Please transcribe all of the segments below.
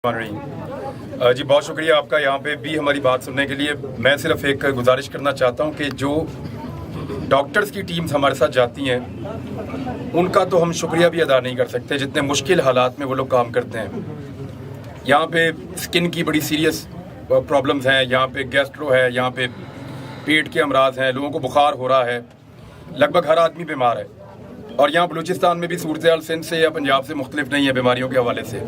जी बहुत शुक्रिया आपका यहाँ पे भी हमारी बात सुनने के लिए। मैं सिर्फ एक गुजारिश करना चाहता हूँ कि जो डॉक्टर्स की टीम्स हमारे साथ जाती हैं उनका तो हम शुक्रिया भी अदा नहीं कर सकते, जितने मुश्किल हालात में वो लोग काम करते हैं। यहाँ पे स्किन की बड़ी सीरियस प्रॉब्लम्स हैं, यहाँ पे गैस्ट्रो है, यहाँ पे पेट के अमराज हैं, लोगों को बुखार हो रहा है, लगभग हर आदमी बीमार है। और यहाँ बलूचिस्तान में भी सूरत-ए-हाल सिंध से या पंजाब से मुख्तलिफ नहीं है बीमारियों के हवाले से।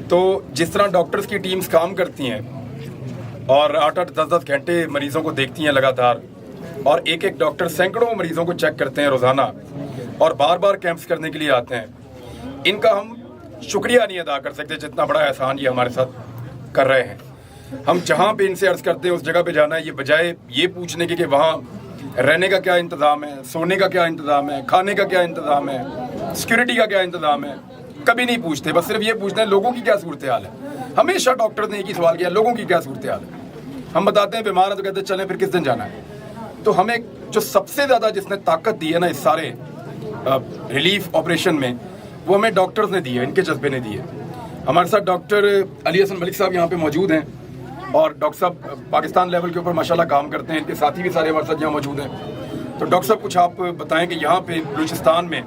तो जिस तरह डॉक्टर्स की टीम्स काम करती हैं और 8-8, 10-10 घंटे मरीज़ों को देखती हैं लगातार, और एक एक डॉक्टर सैकड़ों मरीज़ों को चेक करते हैं रोज़ाना और बार बार कैंप्स करने के लिए आते हैं, इनका हम शुक्रिया नहीं अदा कर सकते जितना बड़ा एहसान ये हमारे साथ कर रहे हैं। हम जहाँ पे इनसे अर्ज़ करते हैं उस जगह पे जाना है, ये बजाय ये पूछने के कि वहाँ रहने का क्या इंतज़ाम है, सोने का क्या इंतज़ाम है, खाने का क्या इंतज़ाम है, सिक्योरिटी का क्या इंतज़ाम है, कभी नहीं पूछते। बस सिर्फ ये पूछते हैं लोगों की क्या सूरत हाल है। हमेशा डॉक्टर ने एक ही सवाल किया, लोगों की क्या सूरत हाल है। हम बताते हैं बीमार है तो कहते हैं चलें, फिर किस दिन जाना है। तो हमें जो सबसे ज़्यादा जिसने ताकत दी है ना इस सारे रिलीफ ऑपरेशन में, वो हमें डॉक्टर्स ने दी है, इनके जज्बे ने दी है। हमारे साथ डॉक्टर अली हसन मलिक साहब यहाँ पे मौजूद हैं और डॉक्टर साहब पाकिस्तान लेवल के ऊपर माशाल्लाह काम करते हैं, इनके साथी भी सारे हमारे साथ यहाँ मौजूद हैं। तो डॉक्टर साहब कुछ आप बताएं कि यहाँ पे बलूचिस्तान में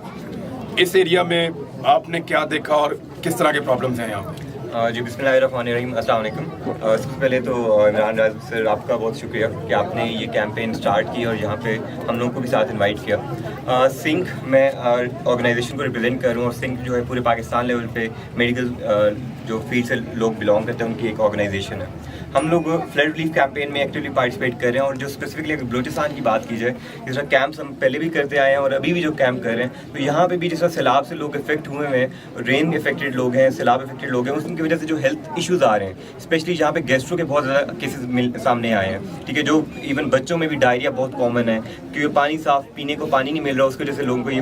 इस एरिया में आपने क्या देखा और किस तरह के प्रॉब्लम्स हैं यहाँ पे? जी बिस्मिल्लाहिर्रहमानिर्रहीम, अस्सलाम वालेकुम। सबसे पहले तो इमरान राज सर आपका बहुत शुक्रिया कि आपने ये कैंपेन स्टार्ट की और यहाँ पे हम लोगों को भी साथ इनवाइट किया। सिंक मैं ऑर्गेनाइजेशन को रिप्रेजेंट कर रहा हूँ और सिंक जो है पूरे पाकिस्तान लेवल पे मेडिकल जो फील्ड से लोग बिलोंग करते हैं उनकी एक ऑर्गेनाइजेशन है। हम लोग फ्लड रिलीफ कैंपेन में एक्टिवली पार्टिसिपेट कर रहे हैं और जो स्पेसिफिकली अगर बलूचिस्तान की बात की जाए, जिस तरह कैंप्स हम पहले भी करते आए हैं और अभी भी जो कैंप कर रहे हैं, तो यहाँ पे भी जिस तरह सैलाब से लोग इफेक्ट हुए हैं, रेन इफेक्टेड लोग हैं, सैलाब इफेक्टेड लोग हैं, उसकी वजह से जो हेल्थ इश्यूज आ रहे हैं, स्पेशली जहाँ पे गैस्ट्रो के बहुत ज़्यादा केसेस सामने आए हैं, ठीक है, जो इवन बच्चों में भी डायरिया बहुत कॉमन है क्योंकि पानी साफ पीने को पानी नहीं मिल रहा, उसकी वजह से लोगों को ये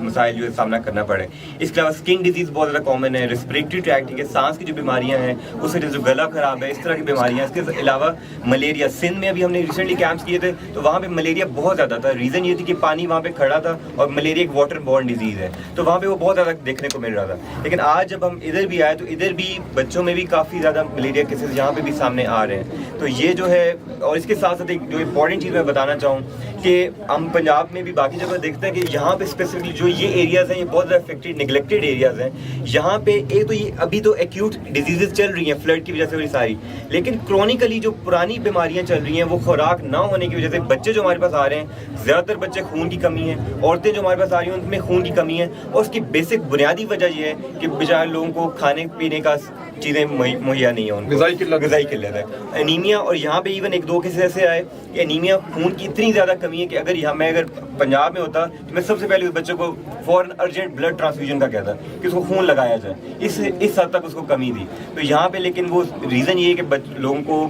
मसाइल जो है सामना करना पड़े। इसके अलावा स्किन डिजीज़ बहुत ज़्यादा कॉमन है, रेस्पिरेटरी ट्रैक्ट, ठीक है, सांस की जो बीमारियाँ हैं, उससे जो गला खराब है, इस तरह की बीमारियाँ। इसके अलावा मलेरिया, सिंध में अभी हमने रिसेंटली कैंप्स किए थे तो वहाँ पे मलेरिया बहुत ज़्यादा था। रीज़न ये थी कि पानी वहाँ पे खड़ा था और मलेरिया एक वाटर बॉर्न डिजीज़ है, तो वहाँ पे वो बहुत ज़्यादा देखने को मिल रहा था। लेकिन आज जब हम इधर भी आए तो इधर भी बच्चों में भी काफ़ी ज़्यादा मलेरिया केसेस यहाँ पे भी सामने आ रहे हैं। तो ये जो है, और इसके साथ साथ एक जो इंपॉर्टेंट चीज़ मैं बताना चाहूँ कि हम पंजाब में भी बाकी जगह देखते हैं कि यहाँ पे स्पेसिफिकली जो ये एरियाज़ हैं ये बहुत ज़्यादा अफेक्टेड निगलेक्टेड एरियाज़ हैं। यहाँ पे एक तो ये अभी तो एक्यूट डिजीज़ चल रही हैं फ्लड की वजह से बड़ी सारी, लेकिन क्रॉनिकली जो पुरानी बीमारियां चल रही हैं वो खुराक ना होने की वजह से बच्चे जो हमारे पास आ रहे हैं, ज़्यादातर बच्चे खून की कमी है, औरतें जो हमारे पास आ रही हैं उनमें खून की कमी है, और उसकी बेसिक बुनियादी वजह ये है कि बेचारे लोगों को खाने पीने का चीज़ें मुहैया नहीं है, उनको ग़िज़ाई किल्लत है, एनीमिया। और यहाँ पे इवन 1-2 केस ऐसे आए कि एनीमिया, खून की इतनी ज़्यादा कमी है कि अगर पंजाब में होता तो मैं सबसे पहले उस बच्चे को फॉरन अर्जेंट ब्लड ट्रांसफ्यूजन का कहता कि उसको खून लगाया जाए, इस हद तक उसको कमी थी। तो यहाँ पे लेकिन वो रीज़न ये है कि लोगों को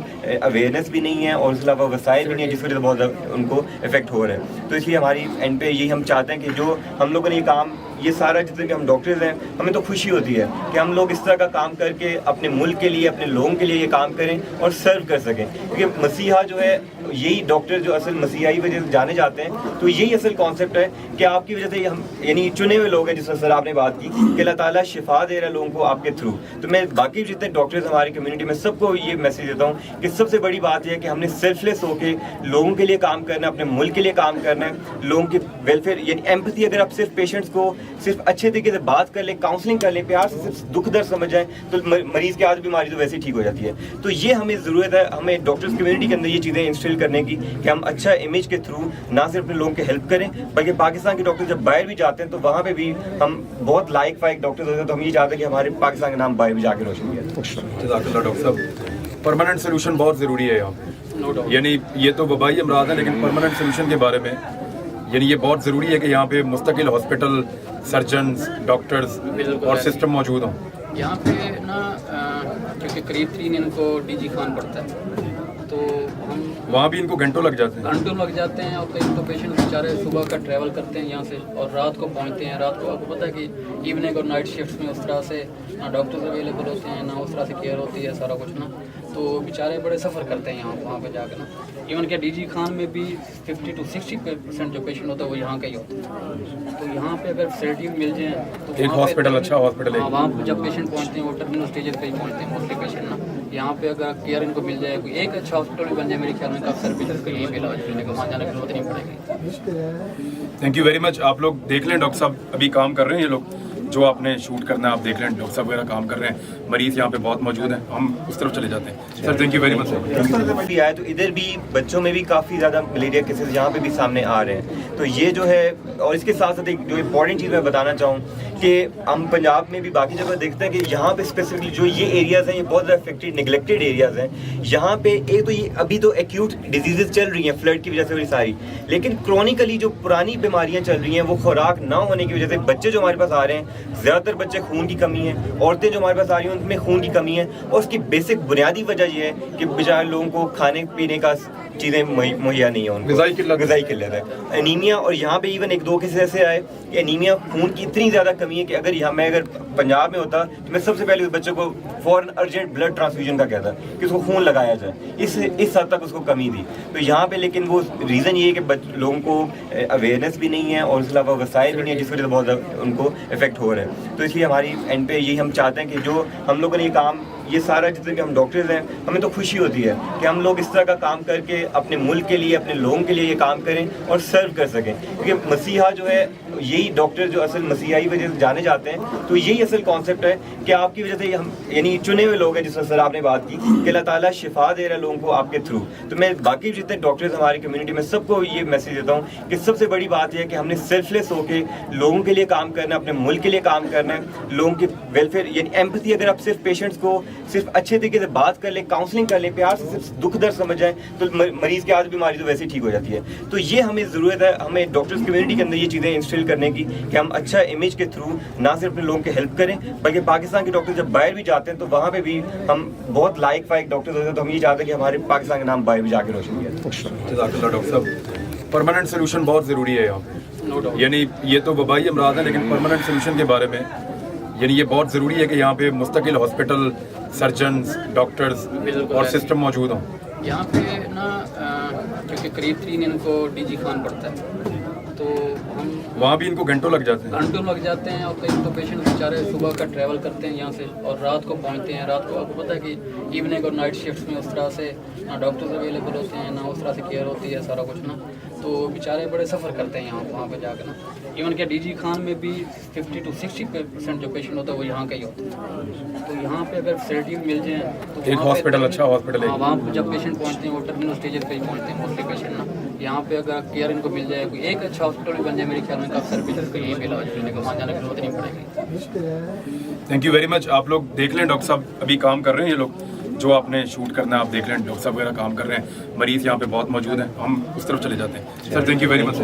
अवेयरनेस भी नहीं है और उसके अलावा वसाइल भी नहीं है, जिस वजह से बहुत ज़्यादा उनको इफेक्ट हो रहे हैं। तो इसलिए हमारी एंड पे यही हम चाहते हैं कि जो हम लोगों ने ये काम, ये सारा जितने भी हम डॉक्टर्स हैं, हमें तो खुशी होती है कि हम लोग इस तरह का काम करके अपने मुल्क के लिए, अपने लोगों के लिए ये काम करें और सर्व कर सकें, क्योंकि मसीहा जो है, यही डॉक्टर जो असल मसीहाई वजह से जाने जाते हैं, तो यही असल कॉन्सेप्ट है कि आपकी वजह से हम यानी चुने हुए लोग हैं, जिस तरह सर आपने बात की कि अल्लाह ताला शिफा दे रहा है लोगों को आपके थ्रू। तो मैं बाकी जितने डॉक्टर्स हमारी कम्युनिटी में सबको ये मैसेज देता हूँ कि सबसे बड़ी बात यह है कि हमने सेल्फलेस होकर लोगों के लिए काम करना है, अपने मुल्क के लिए काम करना है, लोगों की वेलफेयर यानी एम्पैथी। अगर आप सिर्फ पेशेंट्स को सिर्फ अच्छे तरीके से बात कर ले, काउंसलिंग कर ले, प्यार से सिर्फ दुख दर्द समझ जाए, तो मरीज की आधी बीमारी तो वैसे ही ठीक हो जाती है। तो ये हमें ज़रूरत है, हमें डॉक्टर्स कम्युनिटी के अंदर ये चीज़ें इंस्टॉल करने की कि हम अच्छा इमेज के थ्रू ना सिर्फ अपने लोगों की हेल्प करें, बल्कि पाकिस्तान के डॉक्टर जब बाहर भी जाते हैं तो वहाँ पे भी हम बहुत लाइक फाइक डॉक्टर्स होते हैं, तो हम ये चाहते हैं कि हमारे पाकिस्तान का नाम बाहर भी जाके रोशन किया। डॉक्टर साहब, परमानेंट सोल्यूशन बहुत ज़रूरी है यहाँ पे, यानी ये तो वबाई अमराज है, लेकिन परमानेंट सोल्यूशन के बारे में यानी ये बहुत ज़रूरी है कि यहाँ पे मुस्तकिल हॉस्पिटल, सर्जन्स, डॉक्टर्स और सिस्टम मौजूद हों। यहाँ पे ना क्योंकि करीब 3 इनको डीजी खान पड़ता है, तो हम वहाँ भी इनको घंटों लग जाते हैं और कई तो पेशेंट बेचारे सुबह का ट्रैवल करते हैं यहाँ से और रात को पहुँचते हैं। रात को आपको पता है कि इवनिंग और नाइट शिफ्ट में उस तरह से ना डॉक्टर्स अवेलेबल होते हैं, ना उस तरह से केयर होती है सारा कुछ ना, तो बेचारे बड़े सफ़र करते हैं यहाँ वहाँ पे जाकर ना। इवन क्या डीजी खान में भी 50 to 60% जो पेशेंट होता है वो यहाँ का ही होता है। तो यहाँ पे अगर फैसिलिटी मिल जाए तो एक हॉस्पिटल, अच्छा हॉस्पिटल है। हाँ, वहाँ पे जब पेशेंट पहुँचते हैं वो टर्मिनल स्टेजेस पे ही पहुँचते हैं मोस्टली पेशेंट ना। यहाँ पे अगर केयर इनको मिल जाए, कोई एक अच्छा हॉस्पिटल भी बन जाए, मेरे ख्याल में काफ़ी सारे पेशेंट को यहीं पे इलाज मिलने का, वहाँ जाने की जरूरत नहीं पड़ेगी। Thank you very much. आप लोग देख लें, डॉक्टर साहब अभी काम कर रहे हैं, ये लोग जो आपने शूट करना है आप देख लें, डॉक्टर साहब वगैरह काम कर रहे हैं, मरीज यहाँ पे बहुत मौजूद हैं, हम उस तरफ चले जाते हैं। Sir thank you very much. भी आया तो इधर भी बच्चों में भी काफ़ी ज़्यादा मलेरिया केसेस यहाँ पे भी सामने आ रहे हैं। तो ये जो है, और इसके साथ साथ एक जो इम्पॉर्टेंट चीज़ मैं बताना चाहूँ कि हम पंजाब में भी बाकी जगह देखते हैं कि यहाँ पे स्पेसिफिकली जो ये एरियाज़ हैं ये बहुत ज़्यादा अफेक्टेड निगलेक्टेड एरियाज़ हैं। यहाँ पे एक तो ये अभी तो एक्यूट डिजीजेज चल रही हैं फ्लड की वजह से बड़ी सारी, लेकिन क्रॉनिकली जो पुरानी बीमारियाँ चल रही हैं वो खुराक ना होने की वजह से बच्चे जो हमारे पास आ रहे हैं, ज़्यादातर बच्चे खून की कमी है, औरतें जो हमारे पास आ रही हैं उनमें खून की कमी है, और उसकी बेसिक बुनियादी वजह ये है कि बेचारे लोगों को खाने पीने का चीज़ें मुहैया नहीं है, उनको ग़िज़ाई किल्लत है, एनीमिया। और यहाँ पे इवन एक दो केस ऐसे आए कि एनीमिया, खून की इतनी ज़्यादा कमी है कि अगर मैं पंजाब में होता तो मैं सबसे पहले उस बच्चे को फॉरन अर्जेंट ब्लड ट्रांसफ्यूजन का कहता कि उसको खून लगाया जाए, इस हद तक उसको कमी थी। तो यहाँ पे लेकिन वो रीज़न ये है कि लोगों को अवेयरनेस भी नहीं है और उसके अलावा वसाइल भी नहीं है, जिस वजह से बहुत ज़्यादा उनको इफेक्ट हो रहा है। तो इसलिए हमारी एंड पे यही हम चाहते हैं कि जो हम लोगों ने ये काम, ये सारा जितने भी हम डॉक्टर्स हैं, हमें तो खुशी होती है कि हम लोग इस तरह का काम करके अपने मुल्क के लिए, अपने लोगों के लिए ये काम करें और सर्व कर सकें। क्योंकि मसीहा जो है, यही डॉक्टर जो असल मसीहाई वजह से जाने जाते हैं, तो यही असल कॉन्सेप्ट है कि आपकी वजह से हम यानी चुने हुए लोग हैं, जिस सर आपने बात की कि अल्लाह ताला शिफा दे रहा है लोगों को आपके थ्रू। तो मैं बाकी जितने डॉक्टर्स हमारी कम्युनिटी में सबको ये मैसेज देता हूँ कि सबसे बड़ी बात यह है कि हमने सेल्फलेस होकर लोगों के लिए काम करना है, अपने मुल्क के लिए काम करना है, लोगों की वेलफेयर यानी एम्पैथी। अगर आप सिर्फ पेशेंट्स को सिर्फ अच्छे तरीके से बात कर ले, काउंसलिंग कर ले, प्यार से सिर्फ दुख दर्द समझ जाए, तो मरीज की आधी बीमारी तो वैसे ही ठीक हो जाती है। तो ये हमें ज़रूरत है, हमें डॉक्टर्स कम्युनिटी के अंदर ये चीज़ें इंस्टिल करने की कि हम अच्छा इमेज के थ्रू ना सिर्फ अपने लोगों की हेल्प करें, बल्कि पाकिस्तान के डॉक्टर जब बाहर भी जाते हैं तो वहाँ पे भी हम बहुत लाइक फाइक डॉक्टर्स होते हैं। तो हम ये चाहते हैं कि हमारे पाकिस्तान का नाम बाहर भी जाके रोशन किया। जज़ाकल्लाह डॉक्टर साहब। परमानेंट सोल्यूशन बहुत ज़रूरी है यहाँ पे, यानी ये तो वबाई अमराज है, लेकिन परमानेंट सोल्यूशन के बारे में यानी ये बहुत ज़रूरी है कि यहाँ पे मुस्तकिल हॉस्पिटल, सर्जन्स, डॉक्टर्स और सिस्टम मौजूद हों। यहाँ पे ना क्योंकि करीब 3 इनको डीजी खान पड़ता है, तो हम वहाँ भी इनको घंटों लग जाते हैं। घंटों लग जाते हैं। और कई तो पेशेंट बेचारे सुबह का ट्रैवल करते हैं यहाँ से और रात को पहुँचते हैं। रात को आपको पता है कि इवनिंग और नाइट शिफ्ट में उस तरह से ना डॉक्टर्स अवेलेबल होते हैं, ना उस तरह से केयर होती है, सारा कुछ ना। तो बेचारे बड़े सफ़र करते हैं यहाँ वहाँ पे जाकर ना। इवन क्या डीजी खान में भी 50 to 60% जो पेशेंट होता है वो यहाँ का ही होता है। तो यहाँ पे अगर फैसिलिटी मिल जाए तो एक हॉस्पिटल, अच्छा हॉस्पिटल है। हाँ, वहाँ पे जब पेशेंट पहुँचते हैं वो टर्मिनल स्टेजेस पे ही पहुँचते हैं मोस्टली पेशेंट ना। यहाँ पे अगर केयर इनको मिल जाए, कोई एक अच्छा हॉस्पिटल भी बन जाए, मेरे ख्याल में काफ़ी सारे पेशेंट को यहीं पे इलाज मिलने का, वहाँ जाने की जरूरत नहीं पड़ेगी। Thank you very much. आप लोग देख लें, डॉक्टर साहब अभी काम कर रहे हैं, ये लोग जो आपने शूट करना है आप देख लें, डॉक्टर साहब वगैरह काम कर रहे हैं, मरीज यहाँ पे बहुत मौजूद हैं, हम उस तरफ चले जाते हैं। Sir thank you very much.